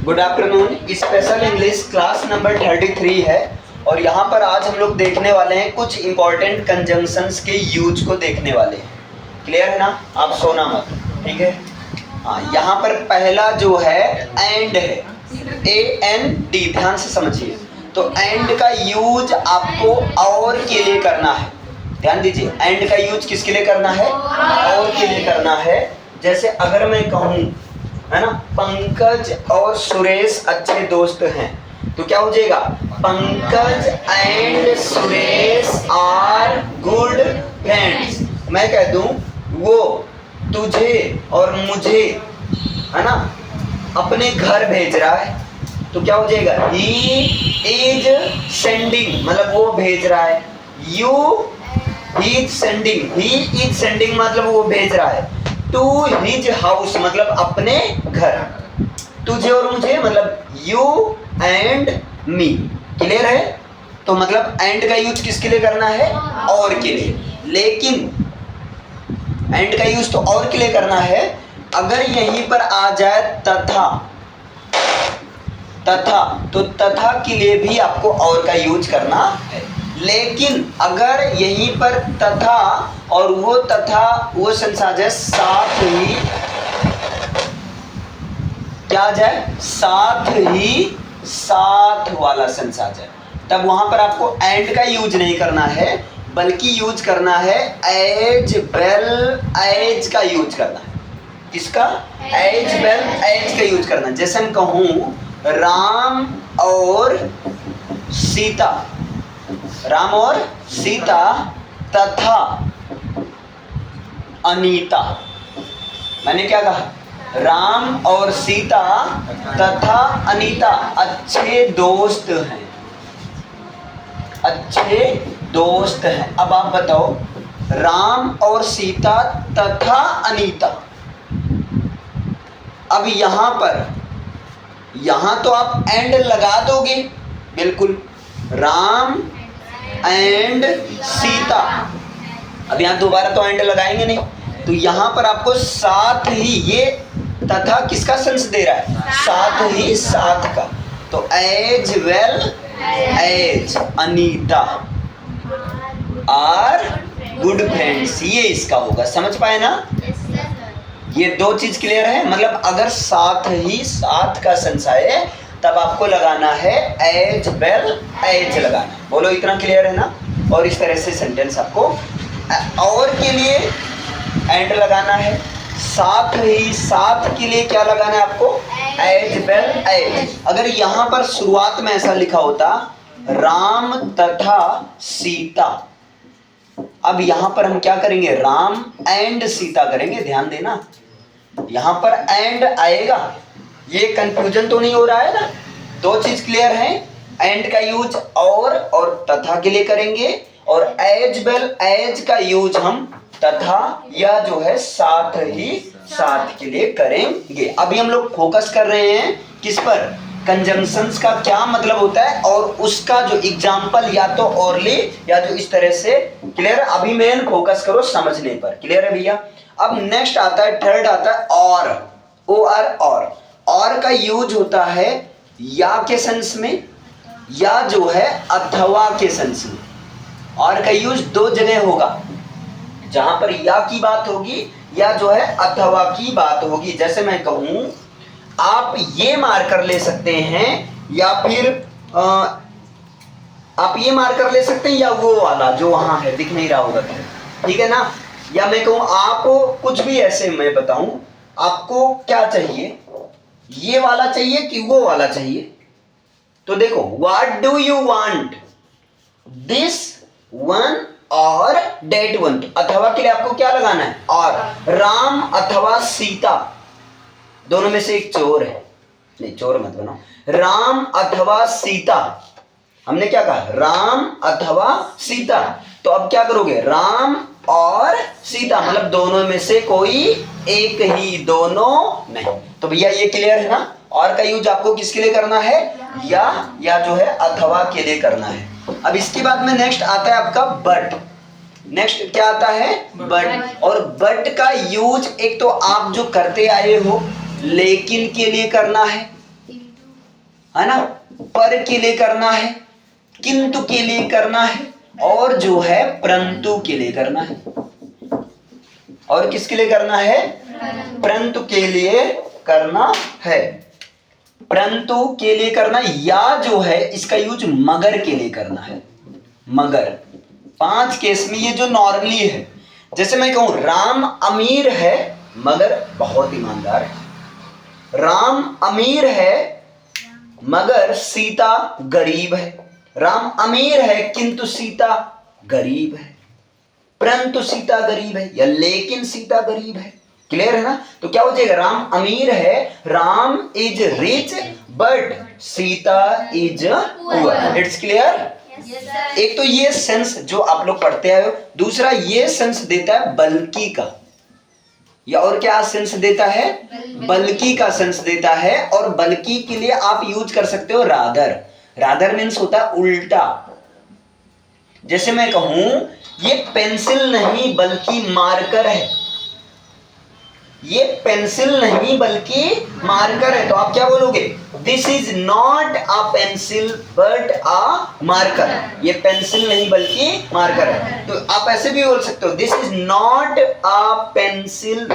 Good afternoon. Special English class number 33 है और यहाँ पर आज हम लोग देखने वाले हैं कुछ इंपॉर्टेंट कंजंक्शंस के यूज को देखने वाले हैं। क्लियर है ना? आप सोना मत, ठीक है? हाँ, यहाँ पर पहला जो है एंड है, AND, ध्यान से समझिए। तो एंड का यूज आपको और के लिए करना है। ध्यान दीजिए, एंड का यूज किसके लिए करना है? और के लिए करना है। जैसे अगर मैं कहूँ, है ना, पंकज और सुरेश अच्छे दोस्त हैं, तो क्या हो जाएगा? Pankaj and Suresh are good friends. मैं कह दूं वो तुझे और मुझे, है ना, अपने घर भेज रहा है, तो क्या हो जाएगा? ही इज सेंडिंग, मतलब वो भेज रहा है। ही इज सेंडिंग मतलब वो भेज रहा है। टू हिज हाउस मतलब अपने घर। तुझे और मुझे मतलब यू एंड मी। क्लियर है? तो मतलब एंड का यूज किसके लिए करना है? और के लिए। लेकिन एंड का यूज तो और के लिए करना है। अगर यहीं पर आ जाए तथा, तो तथा के लिए भी आपको और का यूज करना है। लेकिन अगर यहीं पर तथा और वो सेंस आ जाए साथ ही, क्या आ जाए? साथ वाला सेंस आ जाए, तब वहां पर आपको एंड का यूज नहीं करना है, बल्कि यूज करना है एज वेल एज का यूज करना है। किसका? एज वेल एज का यूज करना है। जैसे मैं कहूं राम और सीता तथा अनीता। मैंने क्या कहा? राम और सीता तथा अनीता अच्छे दोस्त हैं। अब आप बताओ, राम और सीता तथा अनीता। अब यहां तो आप एंड लगा दोगे, बिल्कुल, राम एंड सीता। अब यहां दोबारा तो एंड लगाएंगे नहीं, तो यहां पर आपको साथ ही, ये तथा किसका सेंस दे रहा है? साथ ही साथ का। तो as well as Anita are good friends, ये इसका होगा। समझ पाए ना? ये दो चीज क्लियर है। मतलब अगर साथ ही साथ का सेंस आए तब आपको लगाना है एज वेल एज लगाना है। बोलो, इतना क्लियर है ना? और इस तरह से सेंटेंस आपको और के लिए एंड लगाना है, साथ ही साथ के लिए क्या लगाना है आपको? As well as. अगर यहां पर शुरुआत में ऐसा लिखा होता राम तथा सीता, अब यहां पर हम क्या करेंगे? राम एंड सीता करेंगे। ध्यान देना, यहां पर एंड आएगा। ये कंफ्यूजन तो नहीं हो रहा है ना? दो चीज क्लियर है। एंड का यूज और तथा के लिए करेंगे, और एज वेल एज का यूज हम तथा या जो है साथ ही साथ के लिए करेंगे। अभी हम लोग फोकस कर रहे हैं किस पर? कंजंक्शंस का क्या मतलब होता है और उसका जो एग्जाम्पल या तो ओरली या जो इस तरह से। क्लियर? अभी मेन फोकस करो समझने पर। क्लियर है भैया? अब नेक्स्ट आता है, थर्ड आता है और का यूज होता है या के सेंस में, या जो है अथवा के सेंस में। और का यूज दो जगह होगा, जहां पर या की बात होगी या जो है अथवा की बात होगी। जैसे मैं कहूं, आप ये मार्कर ले सकते हैं या फिर आप ये मार्कर ले सकते हैं, या वो वाला जो वहां है दिख नहीं रहा होगा, ठीक है ना? या मैं कहूं आप कुछ भी ऐसे, मैं बताऊं आपको क्या चाहिए, ये वाला चाहिए कि वो वाला चाहिए। तो देखो, what do you want, this one और डेट वन। अथवा के लिए आपको क्या लगाना है? और। राम अथवा सीता, दोनों में से एक चोर है, नहीं चोर मत बनाओ। राम अथवा सीता, हमने क्या कहा? राम अथवा सीता। तो अब क्या करोगे? राम और सीता, मतलब दोनों में से कोई एक ही, दोनों नहीं। तो भैया ये क्लियर है ना? और का यूज आपको किसके लिए करना है? या जो है अथवा के लिए करना है। अब इसके बाद में नेक्स्ट आता है आपका बट। नेक्स्ट क्या आता है? बट। और बट का यूज एक तो आप जो करते आए हो लेकिन के लिए करना है, है ना, पर के लिए करना है, किंतु के लिए करना है, और जो है परंतु के लिए करना है। और किसके लिए करना है? परंतु के लिए करना है। परंतु के लिए करना, या जो है इसका यूज मगर के लिए करना है। मगर 5 केस में ये जो नॉर्मली है, जैसे मैं कहूं राम अमीर है मगर बहुत ईमानदार है। राम अमीर है मगर सीता गरीब है। राम अमीर है किंतु सीता गरीब है। परंतु सीता गरीब है, या लेकिन सीता गरीब है। क्लियर है ना? तो क्या हो जाएगा? राम अमीर है, Ram is rich but Sita is poor. It's clear? एक तो ये सेंस जो आप लोग पढ़ते आए हो, दूसरा ये सेंस देता है बल्कि का, या और क्या सेंस देता है? बल्कि का सेंस देता है। और बल्कि के लिए आप यूज कर सकते हो रादर। रादर मीन्स होता है उल्टा। जैसे मैं कहूं ये पेंसिल नहीं बल्कि मार्कर है, ये पेंसिल नहीं बल्कि मार्कर है, तो आप क्या बोलोगे? This is not a pencil but a marker. ये पेंसिल नहीं बल्कि मार्कर है। तो आप ऐसे भी बोल सकते हो, this is not a pencil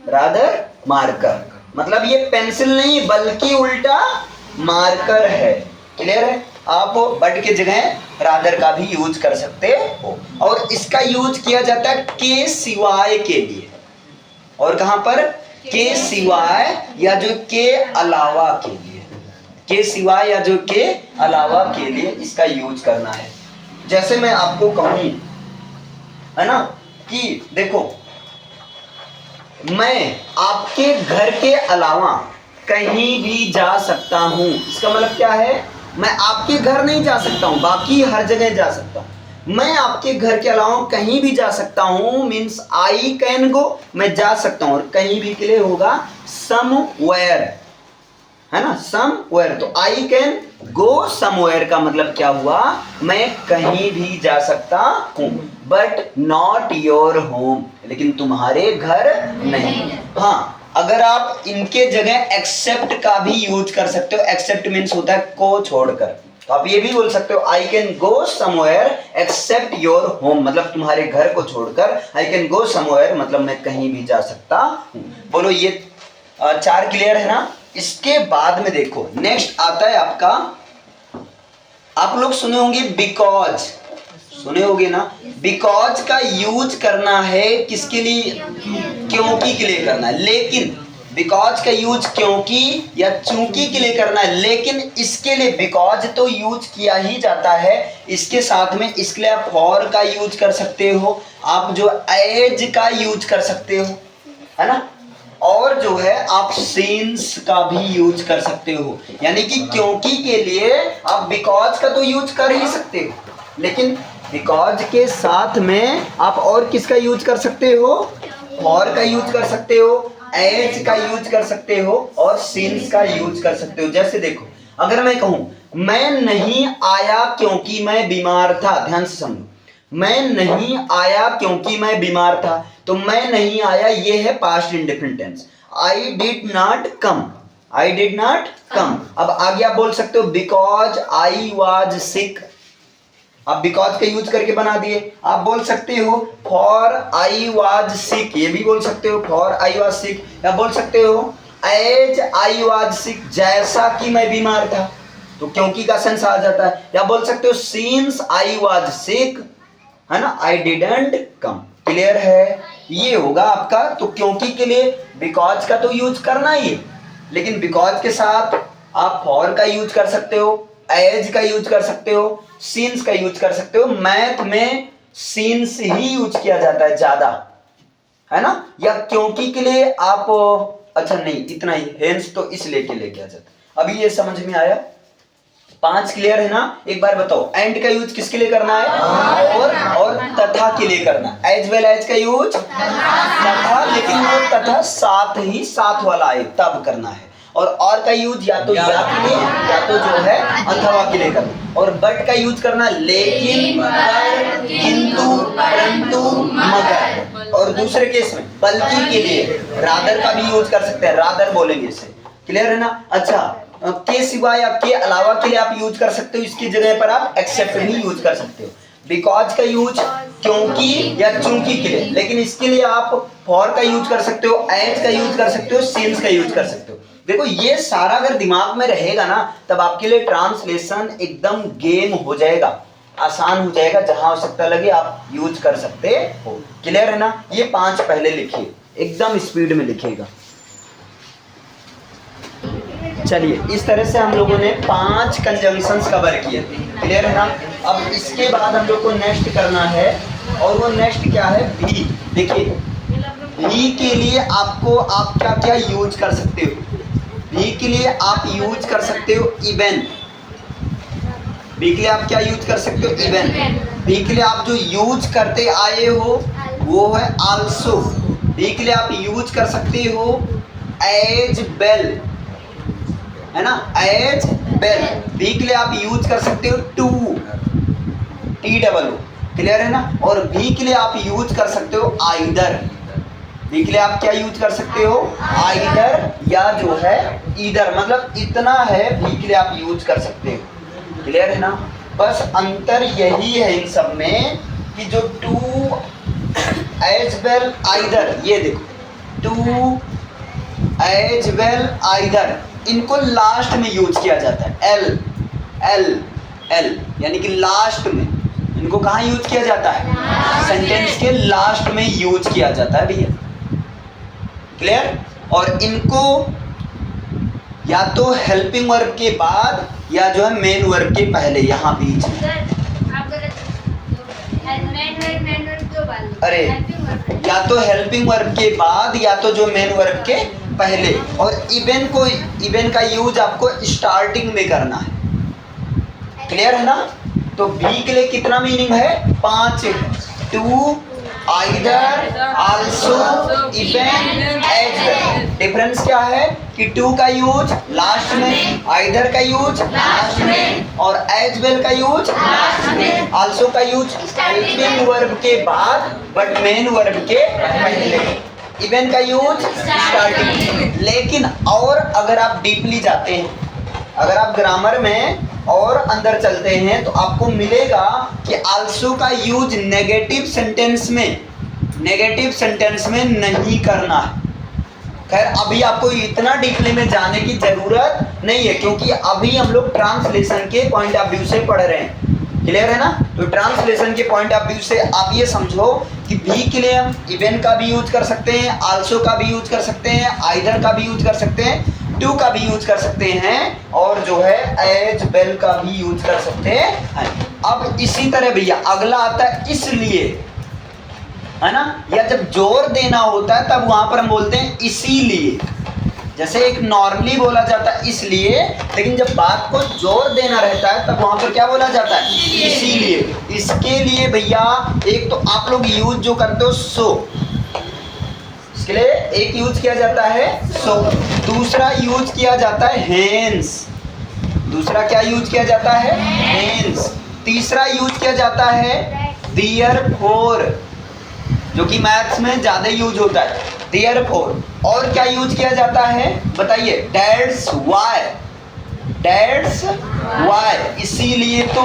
rather marker. मतलब ये पेंसिल नहीं बल्कि उल्टा मार्कर है। क्लियर है? आप बट के जगह रादर का भी यूज कर सकते हो। और इसका यूज किया जाता है के सिवाय के लिए। और कहां पर? के सिवाय या जो के अलावा के लिए। के सिवाय या जो के अलावा के लिए इसका यूज करना है। जैसे मैं आपको कहूं, है ना, कि देखो मैं आपके घर के अलावा कहीं भी जा सकता हूं। इसका मतलब क्या है? मैं आपके घर नहीं जा सकता हूं, बाकी हर जगह जा सकता हूं। मैं आपके घर के अलावा कहीं भी जा सकता हूं मीन्स आई कैन गो, मैं जा सकता हूं। और कहीं भी के लिए होगा समवेयर, है ना, समवेयर। तो आई कैन गो समवेयर का मतलब क्या हुआ? मैं कहीं भी जा सकता हूं, बट नॉट योर होम, लेकिन तुम्हारे घर नहीं। हाँ, अगर आप इनके जगह एक्सेप्ट का भी यूज कर सकते हो। एक्सेप्ट मीन्स होता है को छोड़कर। तो आप ये भी बोल सकते हो I can go somewhere except your home, मतलब तुम्हारे घर को छोड़कर। आई कैन गो समवेयर मतलब मैं कहीं भी जा सकता हूं। बोलो ये 4 क्लियर है ना? इसके बाद में देखो नेक्स्ट आता है आपका, आप लोग सुने होंगे बिकॉज, सुने होंगे ना? बिकॉज का यूज करना है किसके लिए? क्योंकि के लिए करना है। लेकिन बिकॉज का यूज क्योंकि या चूंकि के लिए करना है, लेकिन इसके लिए बिकॉज तो यूज किया ही जाता है। इसके साथ में इसके लिए आप फॉर का यूज कर सकते हो, आप जो एज का यूज कर सकते हो, है ना, और जो है आप सिंस का भी यूज कर सकते हो। यानी कि क्योंकि के लिए आप बिकॉज का तो यूज कर ही सकते हो, लेकिन बिकॉज के साथ में आप और किसका यूज कर सकते हो? फॉर का यूज कर सकते हो, एज का यूज कर सकते हो, और सिंस का यूज कर सकते हो। जैसे देखो, अगर मैं कहूं मैं नहीं आया क्योंकि मैं बीमार था, ध्यान से समझो, मैं नहीं आया क्योंकि मैं बीमार था, तो मैं नहीं आया ये है past indefinite tense. I did not come, I did not come. अब आगे आप बोल सकते हो बिकॉज आई वाज सिक, आप बिकॉज का यूज करके बना दिए। आप बोल सकते हो फॉर आई वाज सिक, ये भी बोल सकते हो फॉर आई वाज सिक, या बोल सकते हो एज आई वाज सिक, जैसा कि मैं बीमार था, तो क्योंकि का सेंस आ जाता है। या बोल सकते हो सिंस आई वाज सिक, है ना, आई डिडंट कम। क्लियर है? ये होगा आपका। तो क्योंकि के लिए बिकॉज का तो यूज करना ही है, लेकिन बिकॉज के साथ आप फॉर का यूज कर सकते हो, एज का यूज कर सकते हो, सीन्स का यूज कर सकते हो। मैथ में सीन्स ही यूज किया जाता है ज्यादा, है ना। या क्योंकि के लिए आप, अच्छा नहीं इतना ही, हेंस तो इसलिए के लिए किया जाता है। अभी ये समझ में आया? 5 क्लियर है ना? एक बार बताओ एंड का यूज किसके लिए करना है? और तथा के लिए करना है। एज वेल एज का यूज तथा, लेकिन वो तथा साथ ही साथ वाला आए तब करना है। और का यूज या तो या के लिए या तो जो है अथवा के लिए करना। और बट का यूज करना लेकिन, पर, किंतु, परंतु, मगर। और दूसरे केस में बल्कि के लिए रादर का भी यूज कर सकते हैं, रादर बोलेंगे इसे। क्लियर है ना? अच्छा, के सिवा या के अलावा के लिए आप यूज कर सकते हो, इसकी जगह पर आप एक्सेप्ट भी यूज कर सकते हो। बिकॉज का यूज क्योंकि या चूंकि के लिए, लेकिन इसके लिए आप फॉर का यूज कर सकते हो, एज का यूज कर सकते हो, सिंस का यूज कर सकते हो। देखो ये सारा अगर दिमाग में रहेगा ना, तब आपके लिए ट्रांसलेशन एकदम गेम हो जाएगा, आसान हो जाएगा, जहां आवश्यकता लगे आप यूज कर सकते हो। क्लियर है ना? ये 5 पहले लिखिए, एकदम स्पीड में लिखिएगा। चलिए, इस तरह से हम लोगों ने 5 कंजंक्शंस कवर किए। क्लियर है ना? अब इसके बाद हम लोग को नेक्स्ट करना है, और वो नेक्स्ट क्या है? भी। देखिए, भी के लिए आपको आप क्या क्या यूज कर सकते हो? भी के लिए आप यूज कर सकते हो इवन। भी के लिए आप क्या यूज कर सकते हो? इवन। भी के लिए आप जो यूज करते आए हो वो है आल्सो। भी के लिए आप यूज कर सकते हो एज वेल, है ना? As well. भी के लिए आप यूज कर सकते हो टू, TOO। क्लियर है ना? और भी के लिए आप यूज कर सकते हो आइदर। भी के लिए आप क्या यूज कर सकते हो? आइदर, या जो है ईदर, मतलब इतना है भी के लिए आप यूज कर सकते हो। क्लियर है ना? बस अंतर यही है इन सब में कि जो टू, एज वेल, आइदर, ये देखो टू, एज वेल, आइदर, इनको लास्ट में यूज किया जाता है। एल एल एल यानी कि लास्ट में। इनको कहाँ यूज किया जाता है? सेंटेंस के लास्ट में यूज किया जाता है भैया। क्लियर? और इनको या तो हेल्पिंग वर्ब के बाद या जो है मेन वर्ब के पहले, यहाँ बीच। अरे, या तो हेल्पिंग वर्ब के बाद या तो जो मेन वर्ब के पहले। और इवन का यूज आपको स्टार्टिंग में करना है। क्लियर है ना? तो भी के लिए कितना मीनिंग है? 5। Too, either, also, even, as well. Difference क्या है कि टू का यूज लास्ट में, आइदर का यूज लास्ट में, और एज वेल का यूज लास्ट में, आल्सो का यूज हेल्पिंग वर्ब के बाद बट मेन वर्ब के पहले, इवन का यूज स्टार्टिंग। लेकिन और अगर आप डीपली जाते हैं, अगर आप ग्रामर में और अंदर चलते हैं, तो आपको मिलेगा कि आल्सो का यूज नेगेटिव सेंटेंस में नहीं करना है। खैर, अभी आपको इतना डीपली में जाने की जरूरत नहीं है, क्योंकि अभी हम लोग ट्रांसलेशन के पॉइंट ऑफ व्यू से पढ़ रहे हैं। क्लियर है ना? तो ट्रांसलेशन के पॉइंट ऑफ व्यू से आप ये समझो कि भी के लिए हम इवन का भी यूज कर सकते हैं, आल्सो का भी यूज कर सकते हैं, आइदर का भी यूज कर सकते हैं, टू का भी यूज कर सकते हैं, और जो है एज वेल का भी यूज कर सकते हैं। अब इसी तरह भैया अगला आता है इसलिए, है ना? या जब जोर देना होता है तब वहां पर हम बोलते हैं इसीलिए। जैसे एक नॉर्मली बोला जाता है इसलिए, लेकिन जब बात को जोर देना रहता है तब वहां पर क्या बोला जाता है? इसीलिए। इसके लिए भैया एक तो आप लोग यूज जो करते हो सो, इसके लिए एक यूज किया जाता है सो, दूसरा यूज किया जाता है हेंस, दूसरा क्या यूज किया जाता है? हेंस। तीसरा यूज किया जाता है देयरफॉर, जो कि मैथ्स में ज्यादा यूज होता है, देयरफॉर। और क्या यूज किया जाता है बताइए? दैट्स व्हाई, दैट्स व्हाई, इसीलिए तो।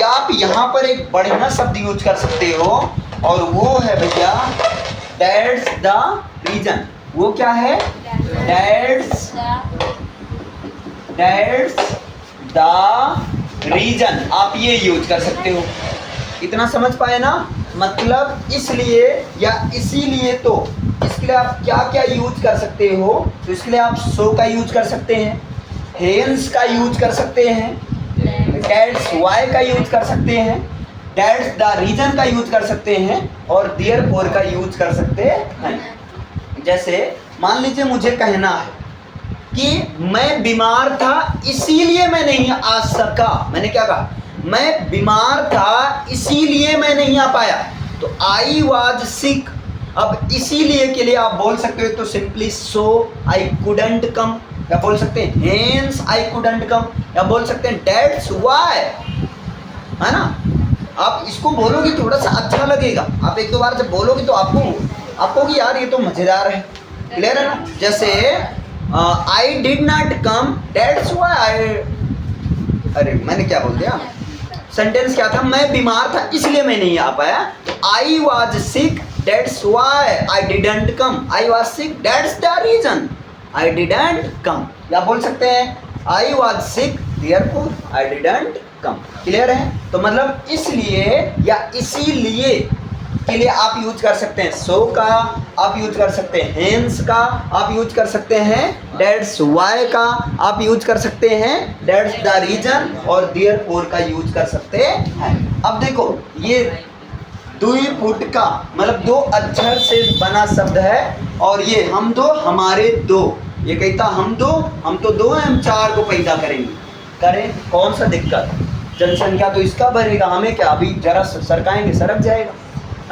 या आप यहाँ पर एक बढ़िया शब्द यूज कर सकते हो, और वो है भैया दैट्स द रीजन। वो क्या है? दैट्स द रीजन, आप ये यूज कर सकते हो। इतना समझ पाए ना? मतलब इसलिए या इसीलिए तो, इसके लिए आप क्या क्या यूज कर सकते हो? तो इसके लिए आप सो का यूज कर सकते हैं, हेंस का यूज कर सकते हैं, दैट्स व्हाई का यूज कर सकते हैं, दैट्स द रीजन का यूज कर सकते हैं, और देयरफॉर का यूज कर सकते हैं। जैसे मान लीजिए मुझे कहना है कि मैं बीमार था इसीलिए मैं नहीं आ सका। मैंने क्या कहा? मैं बीमार था इसीलिए मैं नहीं आ पाया, तो आई वॉज सिक। अब इसीलिए के लिए आप बोल सकते हो तो सिंपली सो आई कुडंट कम, या बोल सकते हैं हेंस आई कुडंट कम, या बोल सकते हैं दैट्स व्हाई, है ना? आप इसको बोलोगे थोड़ा सा अच्छा लगेगा। आप एक दो बार जब बोलोगे तो आपको कि यार ये तो मजेदार है। क्लियर है ना? जैसे आई did not come that's why आई, अरे मैंने क्या बोल दिया, सेंटेंस क्या था, मैं बीमार था इसलिए मैं नहीं आ पाया। तो I was sick that's why I didn't come, I was sick that's the reason I didn't come. या बोल सकते हैं I was sick therefore I didn't come. Clear है? तो मतलब इसलिए या इसीलिए के लिए आप यूज कर सकते हैं सो का, आप यूज कर सकते हैं हेंस का, आप यूज कर सकते हैं दैट्स व्हाई का, आप यूज कर सकते हैं दैट्स द रीजन और देयरफॉर का यूज कर सकते हैं। अब देखो ये द्विपुट का मतलब दो अक्षर से बना शब्द है और ये हम दो हमारे दो, ये कहता हम तो दो हैं, हम चार को पैदा करेंगे। करें, कौन सा दिक्कत, जनसंख्या तो इसका बढ़ेगा, हमें क्या, अभी जरा सरकाएंगे सरक जाएगा,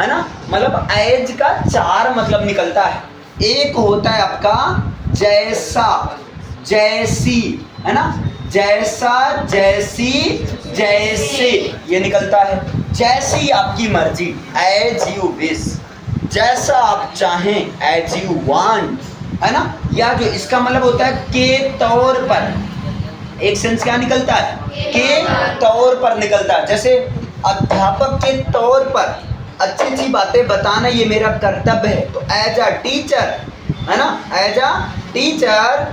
है ना। मतलब एज का चार मतलब निकलता है। एक होता है आपका जैसा, जैसी, है ना, जैसा, जैसी, जैसे, ये निकलता है। जैसी आपकी मर्जी, एज यू विश, जैसा आप चाहें, एज यू वांट, है ना। या जो इसका मतलब होता है के तौर पर, एक सेंस क्या निकलता है, के तौर पर निकलता है। जैसे अध्यापक के तौर पर अच्छी अच्छी बातें बताना ये मेरा कर्तव्य है, तो एज अ टीचर, है ना, as a teacher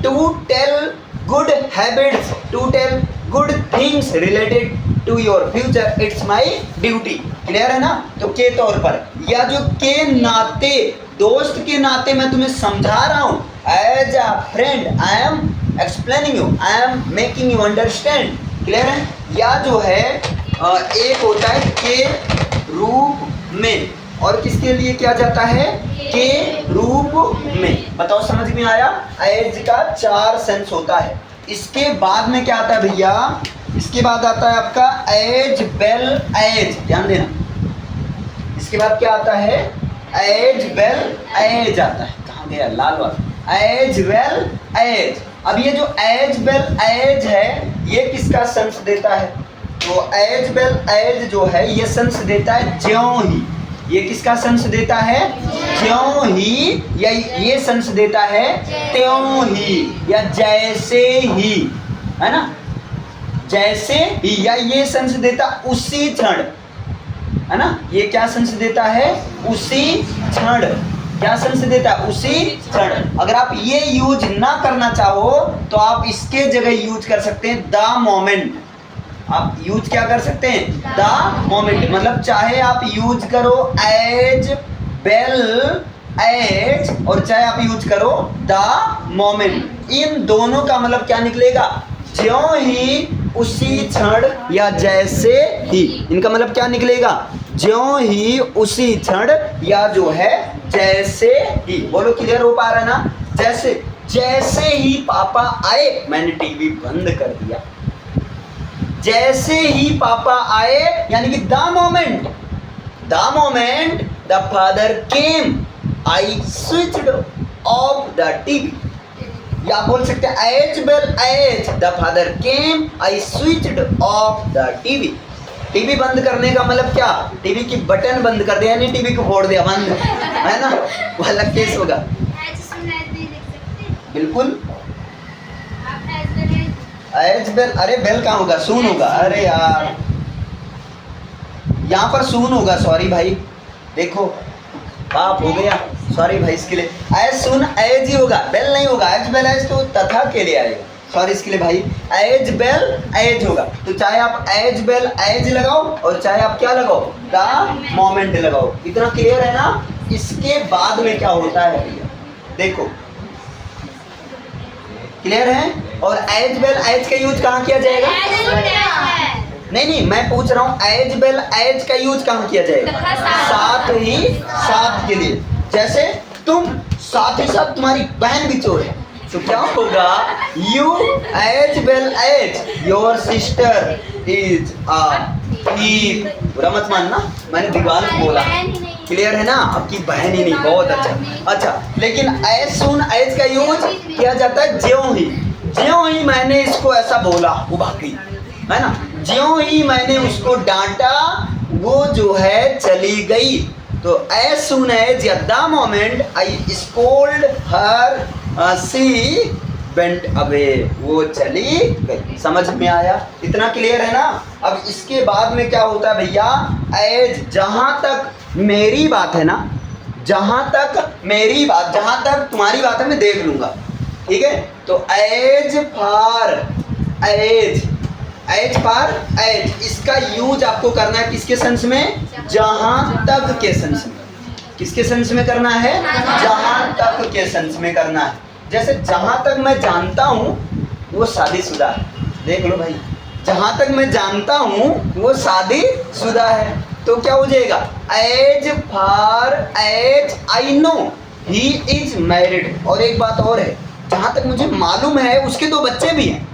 to tell good habits, to tell good things related to your future, it's my duty. Clear है ना। तो के तौर पर, या जो के नाते, दोस्त के नाते मैं तुम्हें समझा रहा हूँ, as a friend I am explaining you, I am making you understand. Clear है। या जो है एक होता है के रूप में, और किसके लिए किया जाता है, के रूप में। बताओ समझ में आया। एज का चार सेंस होता है। इसके बाद में क्या आता है भैया, इसके बाद आता है आपका एज वेल एज, ध्यान देना। इसके बाद क्या आता है, एज वेल एज आता है। कहाँ गया लाल वाला, एज वेल एज। अब ये जो एज वेल एज है ये किसका सेंस देता है, तो एज वेल एज जो है ये सेंस देता है ज्यों ही। ये किसका सेंस देता है, ज्यों ही, या ये सेंस देता है त्यों ही, या जैसे ही, है ना, जैसे ही। या ये सेंस देता उसी क्षण, है ना। ये क्या सेंस देता है, उसी क्षण। क्या सेंस देता है, उसी क्षण। अगर आप ये यूज ना करना चाहो तो आप इसके जगह यूज कर सकते हैं द मोमेंट। आप यूज क्या कर सकते हैं, द मोमेंट। मतलब चाहे आप यूज करो एज वेल एज और चाहे आप यूज करो द मोमेंट, इन दोनों का मतलब क्या निकलेगा, ज्यों ही, उसी क्षण, या जैसे ही। इनका मतलब क्या निकलेगा, ज्यों ही, उसी क्षण, या जो है जैसे ही। बोलो क्लियर हो पा रहा है ना। जैसे जैसे ही पापा आए मैंने टीवी बंद कर दिया। जैसे ही पापा आए यानी कि the moment the father came I switched off the TV. या आप बोल सकते हैं as well as the father came I switched off the TV. TV बंद करने का मतलब क्या, टीवी की बटन बंद कर दिया, यानी टीवी को फोड़ दिया बंद, है ना, वो अलग केस होगा। बिल्कुल एज बेल, अरे बेल कहाँ होगा, सून होगा। अरे यार यहाँ पर सून होगा, सॉरी भाई, देखो पाप हो गया, सॉरी भाई इसके लिए। एज सून एज ही होगा, बेल नहीं होगा। एज बेल एज तो तथा के लिए आएगा, सॉरी इसके लिए भाई। एज बेल एज होगा, तो चाहे आप एज बेल एज लगाओ और चाहे आप क्या लगाओ, द मोमेंट लगाओ। इतना क्लियर है ना। इसके बाद में क्या होता है भैया, देखो क्लियर है। और एज बेल एज का यूज कहाँ किया जाएगा, नहीं मैं पूछ रहा हूँ एज बेल एज का यूज कहाँ किया जाएगा, साथ ही साथ के लिए। जैसे तुम साथ ही साथ तुम्हारी बहन भी चोर है, तो क्या होगा, you as well as your sister is a thief. बुरा मत मानना, मैंने दीवार को बोला। क्लियर है ना, आपकी बहन ही नहीं, बहुत अच्छा। लेकिन एज सून एज का यूज किया जाता है ज्यों ही मैंने इसको ऐसा बोला वो भाग गई, है ना। ज्यों ही मैंने उसको डांटा वो जो है चली गई। तो एज सून एज या the moment I scolded her she went away, वो चली गई। समझ में आया? इतना क्लियर है ना? अब इसके बाद में क्या होता है भैया, एज, जहां तक मेरी बात है ना, जहां तक मेरी बात, जहां तक तुम्हारी बात है मैं देख लूंगा, ठीक है? तो as far as, as far as, इसका यूज आपको करना है किसके सेंस में? जहां तक के सेंस में। किसके सेंस में करना है? जहां तक के सेंस में करना है। जैसे जहां तक मैं जानता हूं वो शादीशुदा है, देख लो भाई, जहां तक मैं जानता हूं वो शादीशुदा है, तो क्या हो जाएगा? As far as I know he is married. और एक बात और है, जहां तक मुझे मालूम है उसके 2 बच्चे भी हैं,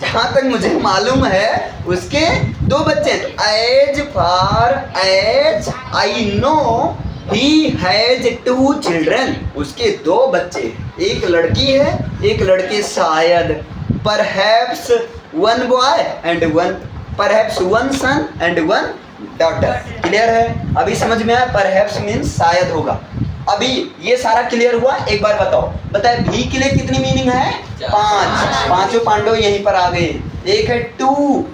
जहां तक मुझे मालूम है उसके 2 बच्चे हैं, तो as far as I know he has 2 children, उसके 2 बच्चे, एक लड़की है एक लड़के, शायद perhaps 1 boy and 1, perhaps 1 son and 1 daughter. Clear है? अभी समझ में आया? परहैप्स मीन्स शायद होगा। अभी ये सारा क्लियर हुआ? एक बार बताओ, बताए भी के लिए कितनी मीनिंग है? 5, पांचों पांडव यहीं पर आ गए। एक है 2,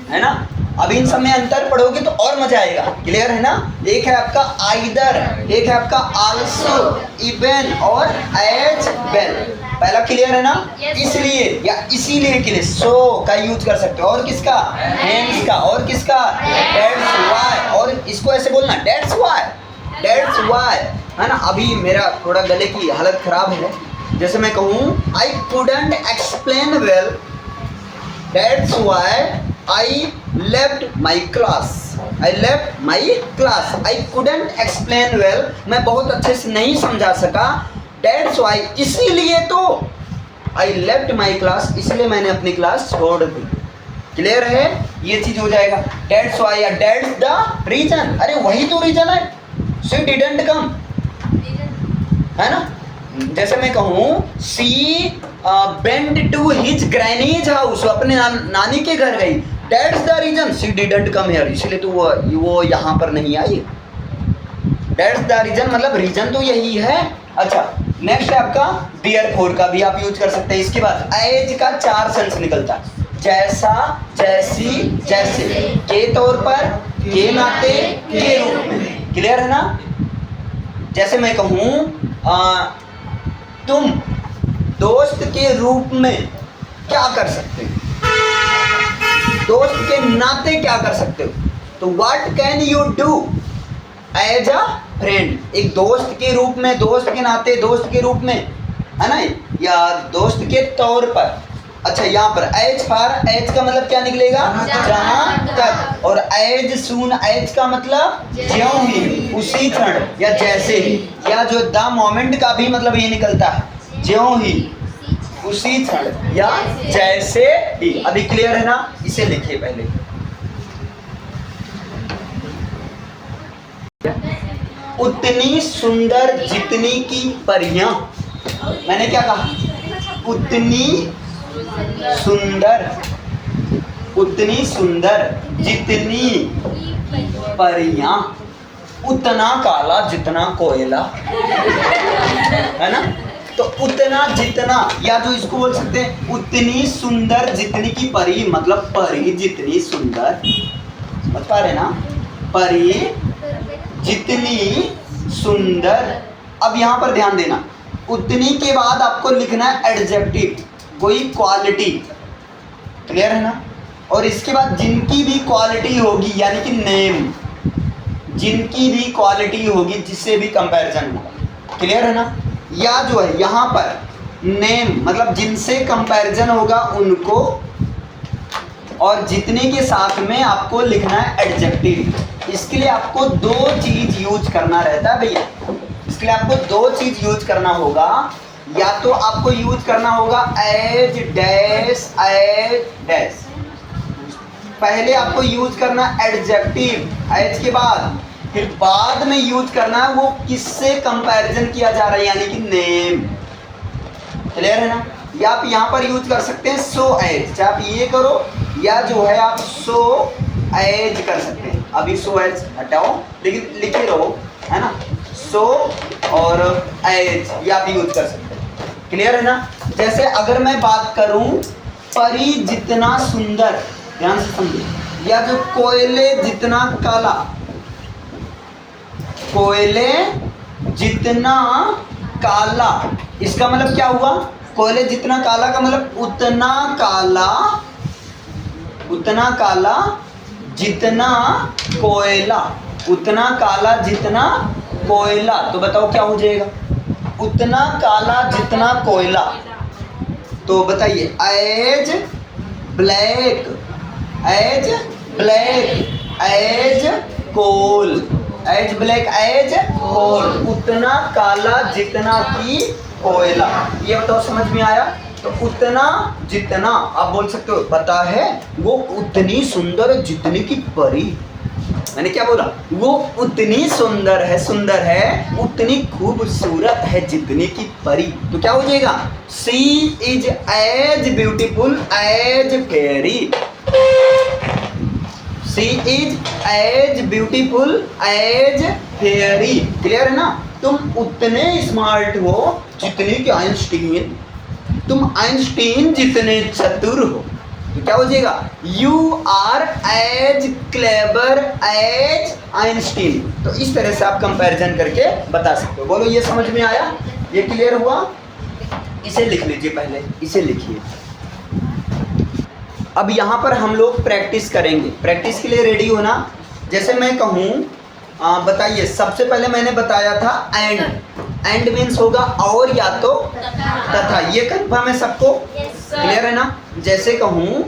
है ना? अब इन सब में अंतर पढ़ोगे तो और मजा आएगा। क्लियर है ना? एक है आपका आइदर, एक है आपका आल्सो, इवन और एज वेल। पहला क्लियर है ना? इसलिए या इसीलिए के लिए सो का यूज कर सकते हो, और किसका? हेंस का, और किसका? दैट्स व्हाई, और इसको ऐसे बोलना दैट्स व्हाई, दैट्स व्हाई, है ना? अभी मेरा थोड़ा गले की हालत खराब है, जैसे मैं कहूँ I couldn't explain well, that's why I left my class, I left my class, I couldn't explain well, मैं बहुत अच्छे से नहीं समझा सका, that's why, इसीलिए तो I left my class, इसलिए मैंने अपनी क्लास छोड़ दी। क्लियर है? ये चीज हो जाएगा that's why या that's the reason, अरे वही तो रीजन है, she didn't come, है ना? जैसे मैं कहूँ सी went to his granny's house, अपने नानी के घर गई, that's the reason she didn't come here, इसलिए तो वो यहाँ पर नहीं आई। that's the reason मतलब रीजन तो यही है। अच्छा, नेक्स्ट है आपका therefore का भी आप यूज कर सकते हैं। इसके बाद एज का 4 सेंस निकलता है, जैसा, जैसी, जैसे, के तौर पर, के नाते, के रूप में। क्लियर है ना? जैसे मैं कहूँ तुम दोस्त के रूप में क्या कर सकते हो, दोस्त के नाते क्या कर सकते हो, तो what can you do as a friend, एक दोस्त के रूप में, दोस्त के नाते, दोस्त के रूप में, है ना, या दोस्त के तौर पर। अच्छा, यहाँ पर एज फॉर, एज का मतलब क्या निकलेगा? जहां तक, और एज सून, एज का मतलब ज्यों ही, उसी क्षण या जैसे ही, या जो द मोमेंट का भी मतलब ये निकलता है, ज्यों ही, उसी क्षण या जैसे ही। अभी क्लियर है ना? इसे लिखिए पहले। उतनी सुंदर जितनी की परियां, मैंने क्या कहा? उतनी सुंदर, उतनी सुंदर जितनी परियां, उतना काला जितना कोयला, है ना? तो उतना जितना, या जो इसको बोल सकते हैं उतनी सुंदर जितनी की परी, मतलब परी जितनी सुंदर, समझ पा रहे ना? परी जितनी सुंदर। अब यहाँ पर ध्यान देना, उतनी के बाद आपको लिखना है एडजेक्टिव, कोई क्वालिटी। क्लियर है ना? और इसके बाद जिनकी भी क्वालिटी होगी, यानी कि नेम, जिनकी भी क्वालिटी होगी, जिससे भी कंपैरिजन होगा। क्लियर है ना? या जो है यहाँ पर नेम मतलब जिनसे कंपैरिजन होगा उनको, और जितने के साथ में आपको लिखना है एडजेक्टिव। इसके लिए आपको 2 चीज यूज करना रहता है भैया, इसके लिए आपको 2 चीज यूज करना होगा। या तो आपको यूज करना होगा एज डैश, एज डैश, पहले आपको यूज करना एडजेक्टिव एज के बाद, फिर बाद में यूज करना है वो किससे कंपैरिजन किया जा रहा है, यानी कि नेम। क्लियर है ना? या आप यहाँ पर यूज कर सकते हैं सो एज, चाहे आप ये करो या जो है आप सो एज कर सकते हैं। अभी सो एज हटाओ, लेकिन लिखे रहो, है ना? सो और एज, या आप यूज कर सकते हैं। क्लियर है ना। जैसे अगर मैं बात करूं परी जितना सुंदर, ध्यान से समझिए, या जो कोयले जितना काला, कोयले जितना काला, इसका मतलब क्या हुआ? कोयले जितना काला का मतलब उतना काला जितना कोयला, उतना काला जितना कोयला। तो बताओ क्या हो जाएगा? उतना काला जितना कोयला। तो बताइए, as black, as coal, as black as coal, उतना काला जितना की कोयला। ये बताओ समझ में आया? तो उतना जितना आप बोल सकते हो, पता है वो उतनी सुंदर जितनी की परी। मैंने क्या बोला? वो उतनी सुंदर है उतनी खूबसूरत है जितनी की परी। तो क्या हो जाएगा? She is as beautiful as fairy, she is as beautiful as fairy. Clear है ना। तुम उतने स्मार्ट हो जितने कि आइंस्टीन, तुम आइंस्टीन जितने चतुर हो। तो क्या हो जाएगा? You are as clever as Einstein. तो इस तरह से आप कंपैरिजन करके बता सकते हो। बोलो ये समझ में आया? ये क्लियर हुआ? इसे लिख लीजिए, पहले इसे लिखिए। अब यहाँ पर हम लोग प्रैक्टिस करेंगे। प्रैक्टिस के लिए रेडी हो ना? जैसे मैं कहूँ, बताइए, सबसे पहले मैंने बताया था एंड, एंड मीन्स होगा और या तो तथा। ये कंफर्म है सबको? क्लियर है ना। जैसे कहूँ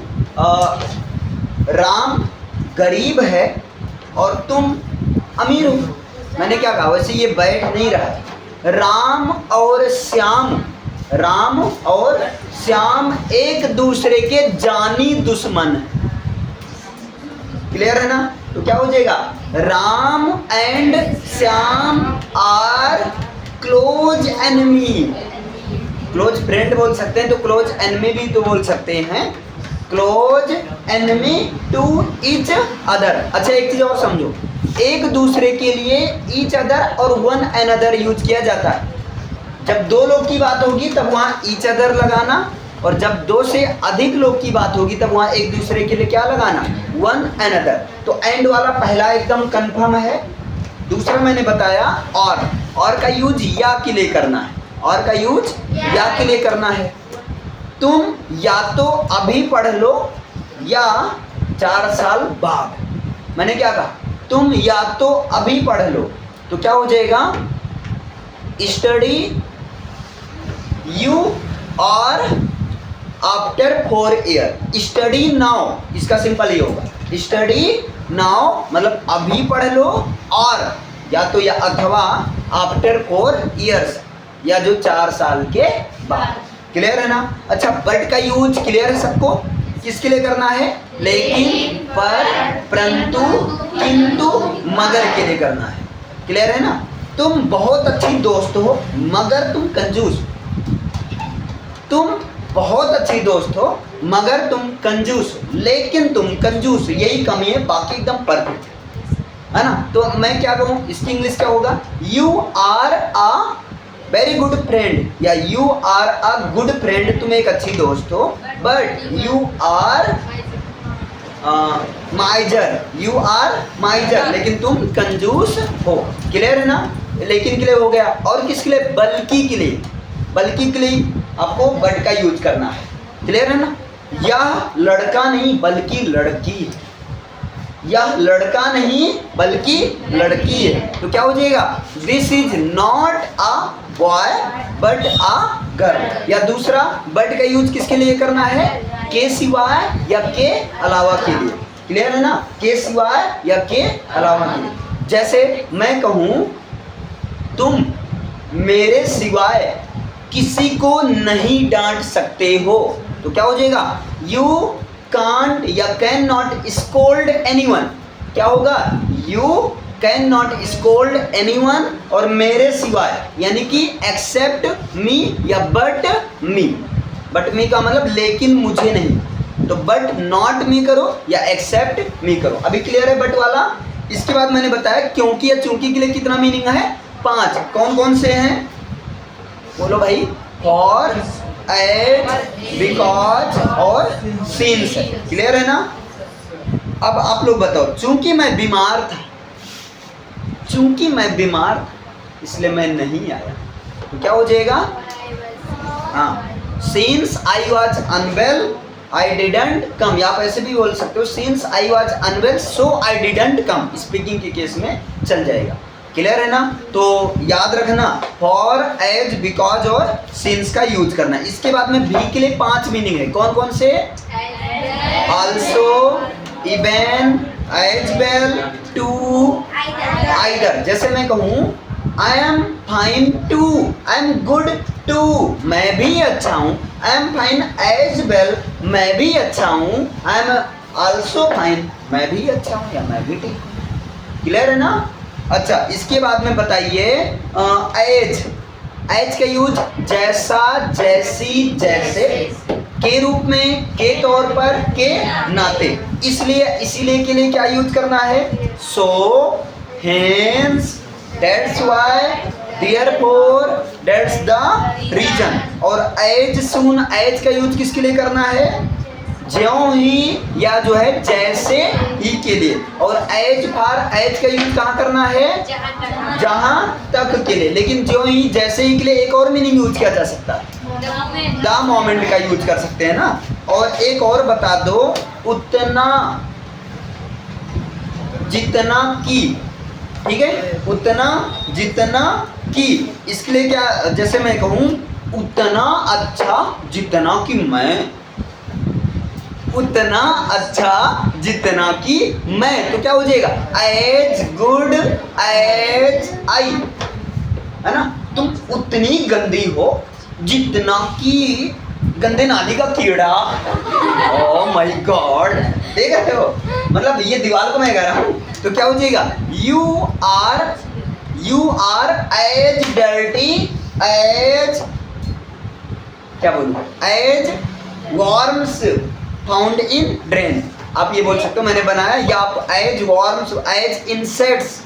राम गरीब है और तुम अमीर हो, मैंने क्या कहा? वैसे ये बैठ नहीं रहा है। राम और श्याम एक दूसरे के जानी दुश्मन है। क्लियर है ना। तो क्या हो जाएगा? Ram and Shyam are close enemy. Close friend बोल सकते हैं, तो क्लोज एनिमी भी तो बोल सकते हैं, close enemy to each other. अच्छा एक चीज और समझो, एक दूसरे के लिए ईच अदर और वन अनदर यूज किया जाता है। जब दो लोग की बात होगी तब वहाँ ईच अदर लगाना, और जब दो से अधिक लोग की बात होगी तब वहाँ एक दूसरे के लिए क्या लगाना? One another. तो एंड वाला पहला एकदम कंफर्म है। दूसरा मैंने बताया और का यूज या के लिए करना है, और का यूज या के लिए करना है। तुम या तो अभी पढ़ लो या 4 साल बाद। मैंने क्या कहा? तुम या तो अभी पढ़ लो, तो क्या हो जाएगा? स्टडी यू और आफ्टर 4 ईयर। स्टडी नाउ, इसका सिंपल ही होगा, स्टडी नाउ मतलब अभी पढ़ लो, और या तो या अथवा आफ्टर 4 ईयर्स, या जो 4 साल के बाद। क्लियर है ना। अच्छा बट का यूज क्लियर है सबको? किसके लिए करना है? लेकिन, पर, परंतु, किंतु, मगर के लिए करना है। क्लियर है ना। तुम बहुत अच्छी दोस्त हो मगर तुम कंजूस, तुम बहुत अच्छी दोस्त हो मगर तुम कंजूस, लेकिन तुम कंजूस, यही कमी है, बाकी एकदम परफेक्ट है ना। तो मैं क्या कहूँ? इसकी इंग्लिश क्या होगा? You are a very good friend, या you are a good friend. तुम एक अच्छी दोस्त हो, but you are miser, you are miser, लेकिन तुम कंजूस हो। क्लियर है ना। लेकिन के लिए हो गया। और किसके लिए? बल्कि के लिए, बल्कि के लिए आपको बट का यूज करना है। क्लियर है ना। यह लड़का नहीं बल्कि लड़की है, यह लड़का नहीं बल्कि लड़की है। तो क्या हो जाएगा? This is not a boy but a girl. या दूसरा बट का यूज किसके लिए करना है? के सिवाय या के अलावा के लिए। क्लियर है ना। के सिवाय या के अलावा के लिए। जैसे मैं कहूँ तुम मेरे सिवाय किसी को नहीं डांट सकते हो, तो क्या हो जाएगा? यू कांट या कैन नॉट स्कोल्ड एनीवन। क्या होगा? You can not scold anyone, और मेरे सिवाय यानी कि एक्सेप्ट मी या बट मी। बट मी का मतलब लेकिन मुझे नहीं, तो बट नॉट मी करो या एक्सेप्ट मी करो। अभी क्लियर है बट वाला। इसके बाद मैंने बताया क्योंकि या चूंकि के लिए कितना मीनिंग है? 5। कौन कौन से हैं? बोलो भाई। फॉर, एज, बिकॉज और सिंस है। क्लियर है ना? अब आप लोग बताओ, चूंकि मैं बीमार था इसलिए मैं नहीं आया, तो क्या हो जाएगा? हाँ, since I was unwell I didn't come, या आप ऐसे भी बोल सकते हो since I was unwell so I didn't come, speaking के केस में चल जाएगा। क्लियर है ना? तो याद रखना, फॉर, एज, बिकॉज और सिंस का यूज करना। इसके बाद में भी के लिए 5 मीनिंग है। कौन कौन से? Also, even, as well, too, either. जैसे मैं कहूँ I am fine too, I am good too, मैं भी अच्छा हूँ। I am fine as well, मैं भी अच्छा हूँ। आई एम आल्सो फाइन, मैं भी अच्छा हूँ या मैं भी ठीक हूँ। क्लियर है ना? अच्छा, इसके बाद में बताइए एज का यूज जैसा, जैसी, जैसे, के रूप में, के तौर पर, के नाते। इसीलिए के लिए क्या यूज करना है? So, hence, that's why, therefore, that's the reason. और एज सून, एज का यूज किसके लिए करना है? ज्यों ही या जो है जैसे ही के लिए। और एज फॉर, एज का यूज कहाँ करना है? जहां तक के लिए। लेकिन ज्यों ही, जैसे ही के लिए एक और मीनिंग यूज किया जा सकता है, द मोमेंट का यूज कर सकते हैं ना। और एक और बता दो, उतना, जितना की। ठीक है, उतना, जितना की। इसके लिए क्या, जैसे मैं कहूँ उतना अच्छा जितना कि मैं, उतना अच्छा जितना कि मैं, तो क्या हो जाएगा? एज गुड एज आई, है ना? तुम उतनी गंदी हो जितना कि गंदे नाली का कीड़ा। ओह माय गॉड, देख रहे हो? मतलब ये दीवार को मैं कह रहा हूँ, तो क्या हो जाएगा? You are as dirty as, क्या बोलूं, as worms found in drain. आप ये बोल सकते हो मैंने बनाया, या आप एज वर्म्स, एज इंसेक्ट्स,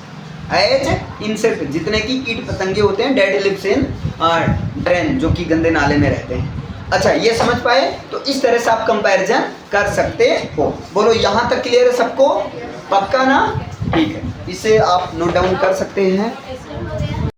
जितने की कीट पतंगे होते हैं डेड लिव्स इन ड्रेन, जो कि गंदे नाले में रहते हैं। अच्छा, ये समझ पाए? तो इस तरह से आप कंपैरिजन कर सकते हो। बोलो, यहाँ तक क्लियर है सबको? पक्का ना? ठीक है, इसे आप नोट डाउन कर सकते हैं।